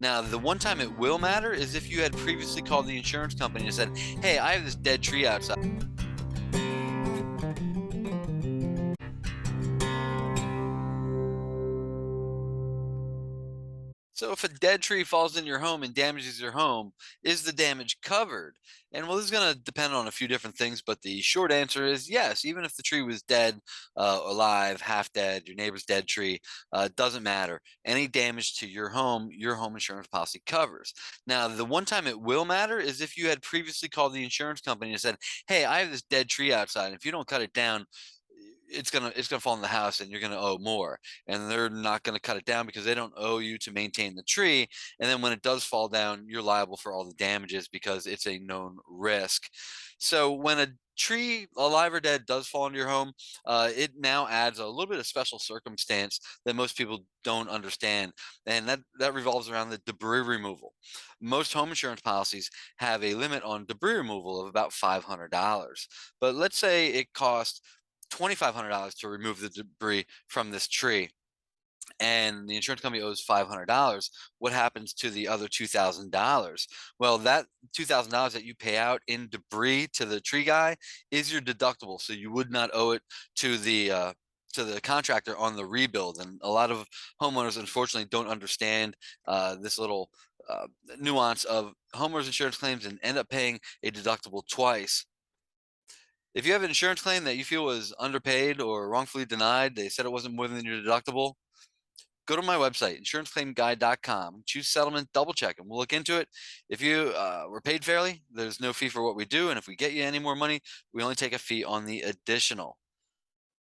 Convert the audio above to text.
Now, the one time it will matter is if you had previously called the insurance company and said, "Hey, I have this dead tree outside." So if a dead tree falls in your home and damages your home, is the damage covered? And well, this is going to depend on a few different things, but the short answer is yes. Even if the tree was dead, alive, half dead, your neighbor's dead tree, doesn't matter. Any damage to your home insurance policy covers. Now, the one time it will matter is if you had previously called the insurance company and said, "Hey, I have this dead tree outside. If you don't cut it down, it's gonna fall in the house and you're gonna owe more." And they're not gonna cut it down because they don't owe you to maintain the tree. And then when it does fall down, you're liable for all the damages because it's a known risk. So when a tree, alive or dead, does fall into your home, it now adds a little bit of special circumstance that most people don't understand, and that revolves around the debris removal. Most home insurance policies have a limit on debris removal of about $500, but let's say it costs $2,500 to remove the debris from this tree, and the insurance company owes $500. What happens to the other $2,000? Well, that $2,000 that you pay out in debris to the tree guy is your deductible, so you would not owe it to the contractor on the rebuild. And a lot of homeowners, unfortunately, don't understand this little nuance of homeowners insurance claims and end up paying a deductible twice. If you have an insurance claim that you feel was underpaid or wrongfully denied, they said it wasn't more than your deductible, go to my website, insuranceclaimguide.com, choose settlement, double check, and we'll look into it. If you were paid fairly, there's no fee for what we do. And if we get you any more money, we only take a fee on the additional.